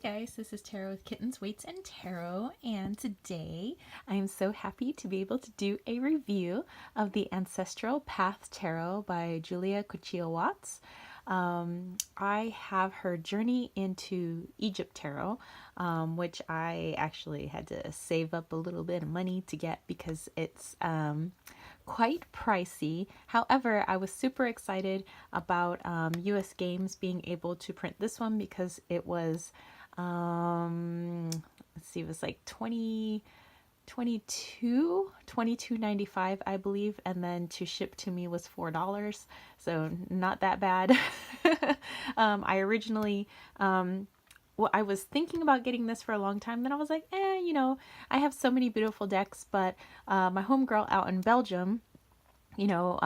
Guys, this is Tarot with Kittens, Weights, and Tarot, and today I am so happy to be able to do a review of the Ancestral Path Tarot by Julia Cuchillo-Watts. I have her Journey into Egypt Tarot, which I actually had to save up a little bit of money to get because it's quite pricey. However, I was super excited about US Games being able to print this one because it was let's see, it was like 22.95 I believe, and then to ship to me was $4, so not that bad. I originally well, I was thinking about getting this for a long time, then I was like, you know, I have so many beautiful decks, but my homegirl out in Belgium, you know,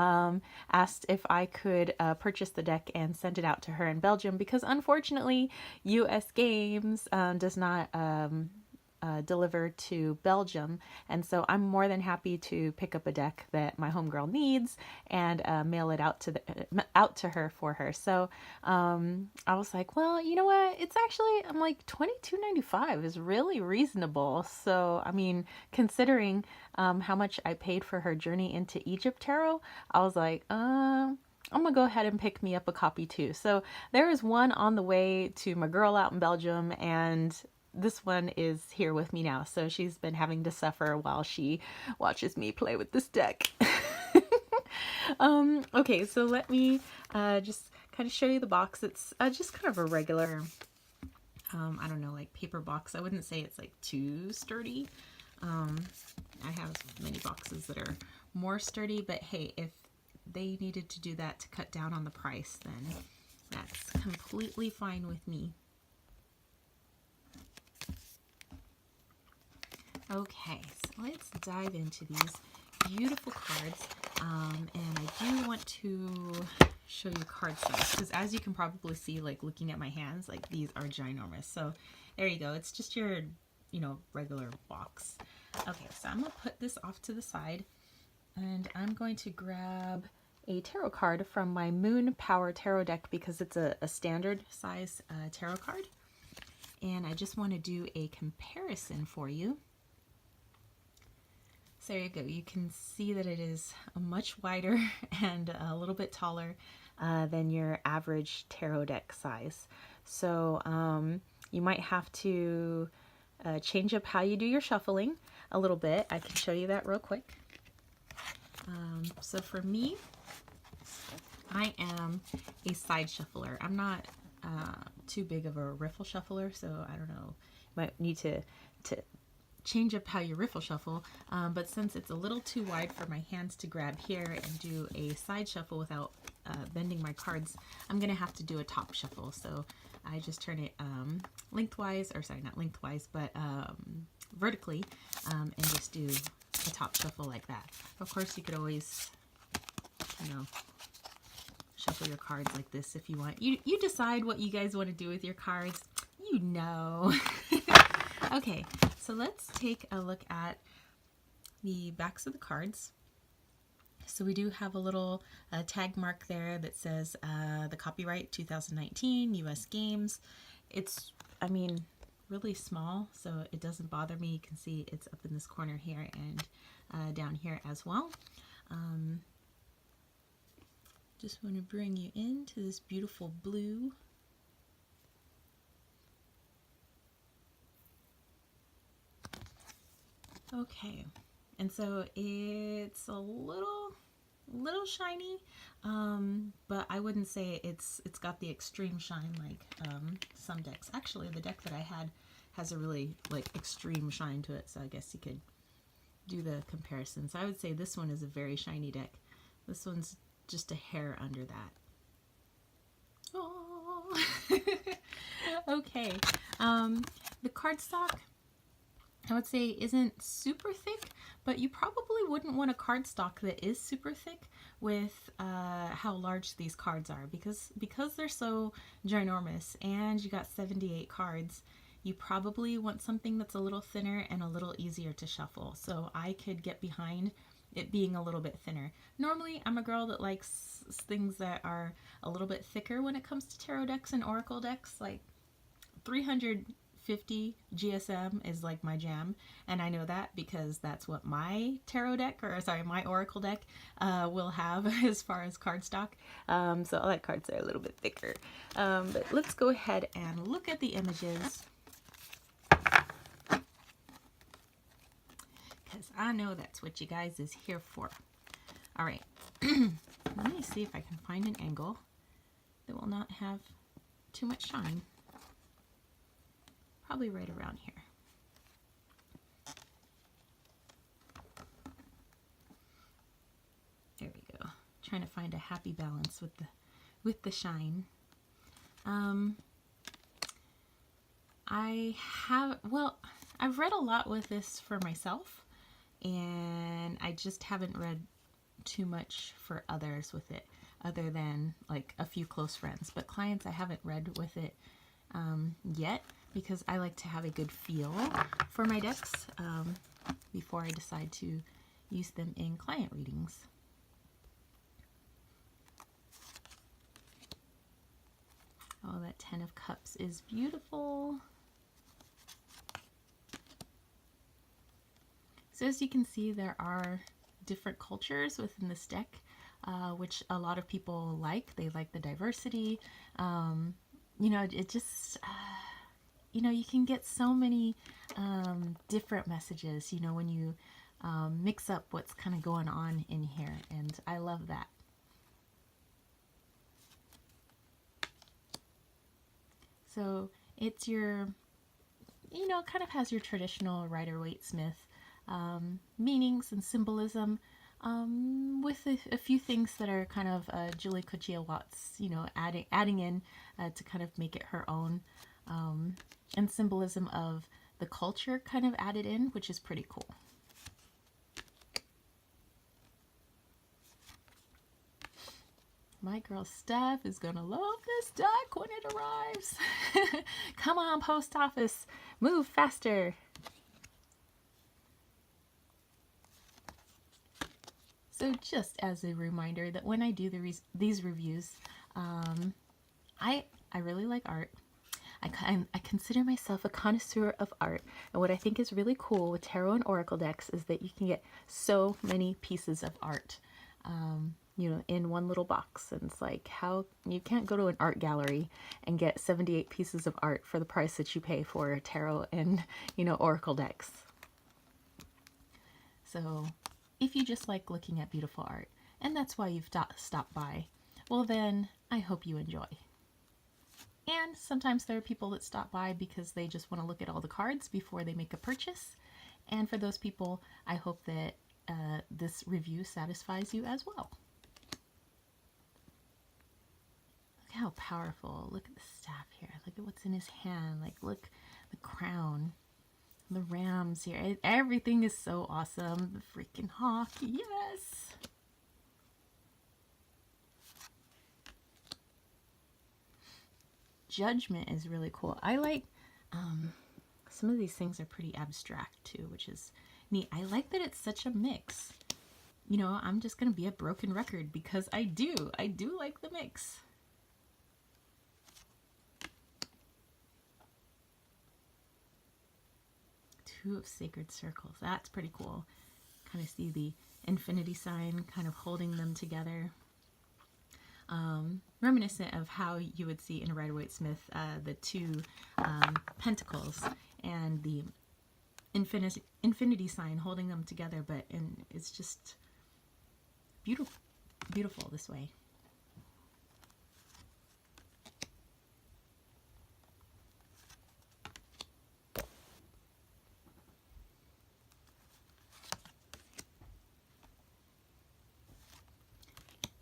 asked if I could purchase the deck and send it out to her in Belgium because unfortunately US Games does not deliver to Belgium, and so I'm more than happy to pick up a deck that my homegirl needs and mail it out to her for her. So I was like, well, you know what? It's actually, I'm like, $22.95 is really reasonable. So I mean, considering how much I paid for her Journey into Egypt Tarot, I was like, I'm gonna go ahead and pick me up a copy too. So there is one on the way to my girl out in Belgium, and this one is here with me now. So she's been having to suffer while she watches me play with this deck. Okay, so let me just kind of show you the box. It's just kind of a regular, I don't know, like paper box. I wouldn't say it's like too sturdy. I have many boxes that are more sturdy, but hey, if they needed to do that to cut down on the price, then that's completely fine with me. Okay, so let's dive into these beautiful cards, and I do want to show you card size because, as you can probably see, like looking at my hands, like these are ginormous. So there you go. It's just your, you know, regular box. Okay, so I'm gonna put this off to the side, and I'm going to grab a tarot card from my Moon Power Tarot deck because it's a standard size tarot card, and I just want to do a comparison for you. So there you go. You can see that it is much wider and a little bit taller than your average tarot deck size. So you might have to change up how you do your shuffling a little bit. I can show you that real quick. So for me, I am a side shuffler. I'm not too big of a riffle shuffler, so I don't know. You might need to change up how you riffle shuffle, but since it's a little too wide for my hands to grab here and do a side shuffle without bending my cards, I'm gonna have to do a top shuffle. So I just turn it lengthwise, or sorry, not lengthwise, but vertically, and just do a top shuffle like that. Of course, you could always, you know, shuffle your cards like this if you want. You decide what you guys want to do with your cards, you know. Okay, so let's take a look at the backs of the cards. So we do have a little tag mark there that says the copyright 2019 US Games. It's, I mean, really small, so it doesn't bother me. You can see it's up in this corner here and down here as well. Just want to bring you into this beautiful blue. Okay, and so it's a little shiny, but I wouldn't say it's got the extreme shine like some decks. Actually, the deck that I had has a really like extreme shine to it, so I guess you could do the comparison. So I would say this one is a very shiny deck. This one's just a hair under that. Oh. Okay, the cardstock, I would say, isn't super thick, but you probably wouldn't want a cardstock that is super thick with how large these cards are, because they're so ginormous and you got 78 cards. You probably want something that's a little thinner and a little easier to shuffle. So I could get behind it being a little bit thinner. Normally, I'm a girl that likes things that are a little bit thicker when it comes to tarot decks and oracle decks. Like 300 50 GSM is like my jam, and I know that because that's what my tarot deck, or sorry, my oracle deck will have as far as cardstock. So all that cards are a little bit thicker. But let's go ahead and look at the images, because I know that's what you guys is here for. All right, let me see if I can find an angle that will not have too much shine. Probably right around here. There we go. Trying to find a happy balance with the shine. I've read a lot with this for myself, and I just haven't read too much for others with it, other than like a few close friends. But clients I haven't read with it yet, because I like to have a good feel for my decks before I decide to use them in client readings. Oh, that 10 of Cups is beautiful. So as you can see, there are different cultures within this deck, which a lot of people like. They like the diversity. You know, it just, you know, you can get so many different messages, you know, when you mix up what's kind of going on in here, and I love that. So it's your, you know, kind of has your traditional Rider-Waite-Smith meanings and symbolism, with a few things that are kind of Julie Kochia-Watts, you know, adding in to kind of make it her own, and symbolism of the culture kind of added in, which is pretty cool. My girl Steph is gonna love this deck when it arrives. Come on, post office, move faster. So just as a reminder that when I do these reviews, I really like art. I consider myself a connoisseur of art, and what I think is really cool with tarot and oracle decks is that you can get so many pieces of art, you know, in one little box. And it's like, how you can't go to an art gallery and get 78 pieces of art for the price that you pay for tarot and, you know, oracle decks. So if you just like looking at beautiful art, and that's why you've stopped by, well then I hope you enjoy. And sometimes there are people that stop by because they just want to look at all the cards before they make a purchase. And for those people, I hope that this review satisfies you as well. Look how powerful. Look at the staff here. Look at what's in his hand. Like, look, the crown. The rams here. Everything is so awesome. The freaking hawk. Yes! Judgment is really cool. I like, some of these things are pretty abstract too, which is neat. I like that it's such a mix. You know, I'm just going to be a broken record because I do like the mix. Two of Sacred Circles. That's pretty cool. Kind of see the infinity sign kind of holding them together. Reminiscent of how you would see in a Rider-Waite-Smith the two pentacles and the infinity sign holding them together, but it's just beautiful this way.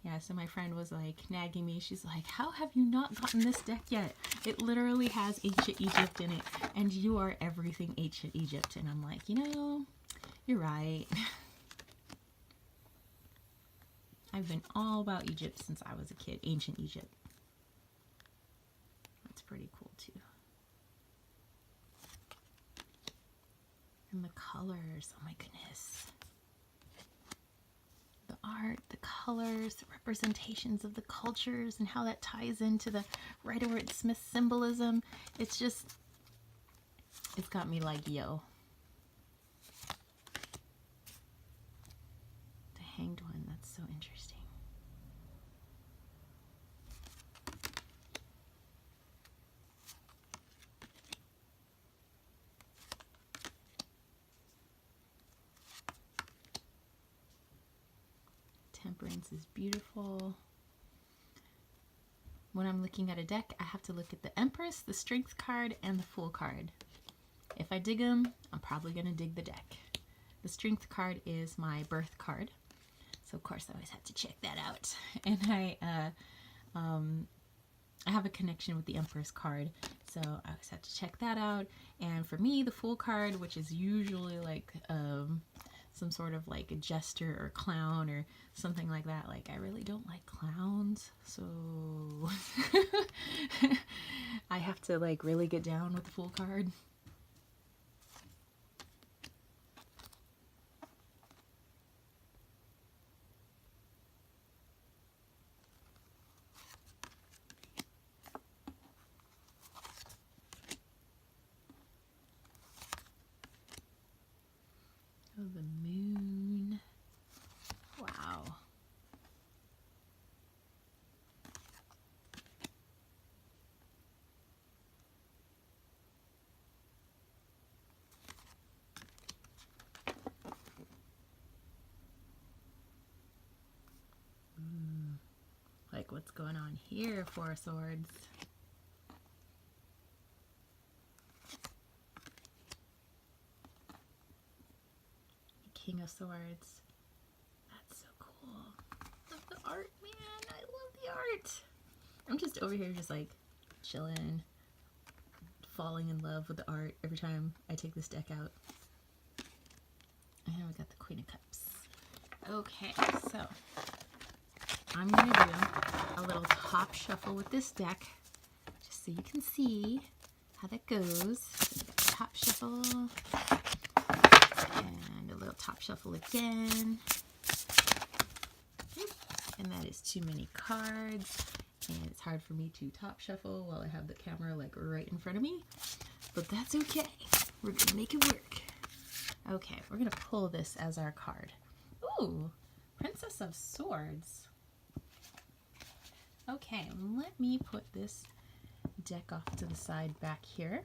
Yeah, so my friend was like nagging me. She's like, how have you not gotten this deck yet? It literally has ancient Egypt in it, and you are everything ancient Egypt. And I'm like, you know, you're right. I've been all about Egypt since I was a kid, ancient Egypt. That's pretty cool too. And the colors, oh my goodness. The art, the colors, the representations of the cultures, and how that ties into the Rider-Waite-Smith symbolism. It's just, It's got me like, yo. The hanged one, that's so interesting. Temperance is beautiful. When I'm looking at a deck, I have to look at the Empress, the Strength card, and the Fool card. If I dig them, I'm probably going to dig the deck. The Strength card is my birth card, so of course I always have to check that out. And I have a connection with the Empress card, so I always have to check that out. And for me, the Fool card, which is usually like some sort of like a jester or clown or something like that. Like, I really don't like clowns, so I have to like really get down with the Fool card. Oh, the moon. Wow. Like, what's going on here, Four of Swords? King of Swords. That's so cool. Love the art, man. I love the art. I'm just over here just like chilling, falling in love with the art every time I take this deck out. And we got the Queen of Cups. Okay, so I'm gonna do a little top shuffle with this deck, just so you can see how that goes. Top shuffle. And a little top shuffle again. And that is too many cards. And it's hard for me to top shuffle while I have the camera like right in front of me. But that's okay. We're gonna make it work. Okay, we're gonna pull this as our card. Ooh, Princess of Swords. Okay, let me put this deck off to the side back here.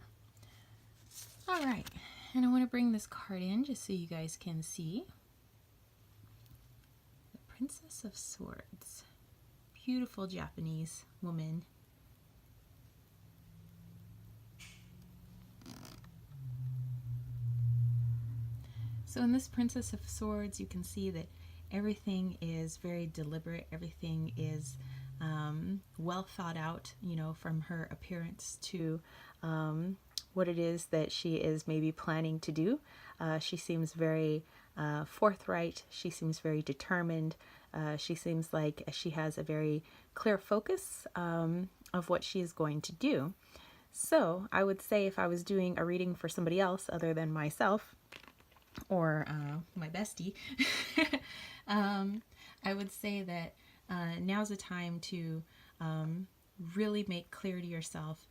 All right. And I want to bring this card in just so you guys can see. The Princess of Swords. Beautiful Japanese woman. So in this Princess of Swords, you can see that everything is very deliberate. Everything is well thought out, you know, from her appearance to what it is that she is maybe planning to do. She seems very forthright. She seems very determined. She seems like she has a very clear focus of what she is going to do. So I would say if I was doing a reading for somebody else other than myself or my bestie, I would say that now's the time to really make clear to yourself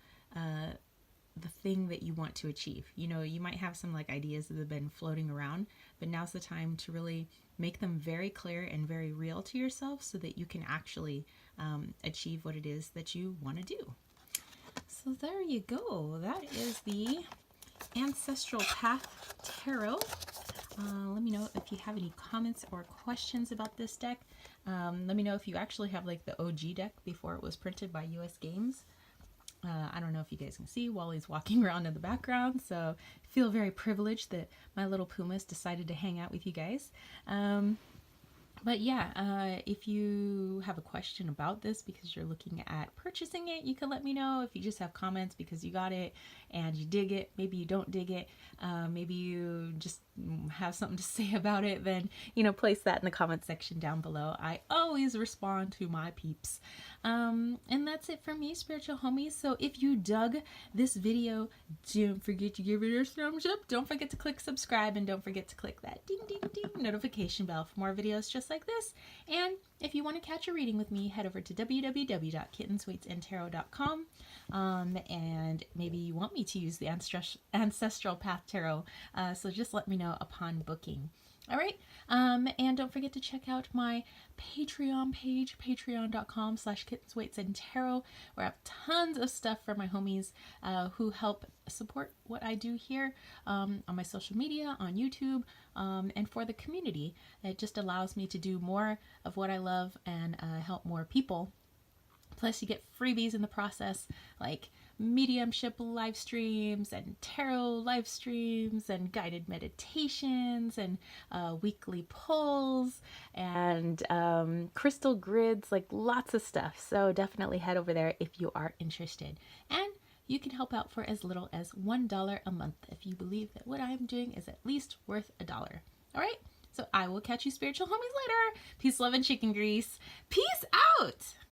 the thing that you want to achieve. You know, you might have some like ideas that have been floating around, but now's the time to really make them very clear and very real to yourself so that you can actually achieve what it is that you want to do. So there you go. That is the Ancestral Path Tarot. Let me know if you have any comments or questions about this deck. Let me know if you actually have like the OG deck before it was printed by US Games. I don't know if you guys can see Wally's walking around in the background, so I feel very privileged that my little pumas decided to hang out with you guys. But yeah, if you have a question about this because you're looking at purchasing it, you can let me know. If you just have comments because you got it and you dig it, maybe you don't dig it, maybe you just have something to say about it, then, you know, place that in the comment section down below. I always respond to my peeps. And that's it for me, spiritual homies. So if you dug this video, don't forget to give it a thumbs up. Don't forget to click subscribe, and don't forget to click that ding ding ding notification bell for more videos just like this. And if you want to catch a reading with me, head over to www.kittenswaitsandtarot.com, and maybe you want me to use the Ancestral Path Tarot, so just let me know upon booking. All right, and don't forget to check out my Patreon page, patreon.com/kittenswaitsandtarot, where I have tons of stuff for my homies who help support what I do here on my social media, on YouTube, and for the community. It just allows me to do more of what I love and help more people. Plus, you get freebies in the process, like mediumship live streams and tarot live streams and guided meditations and weekly polls and crystal grids, like lots of stuff. So definitely head over there if you are interested. And you can help out for as little as $1 a month if you believe that what I'm doing is at least worth $1. All right? So I will catch you spiritual homies later. Peace, love, and chicken grease. Peace out!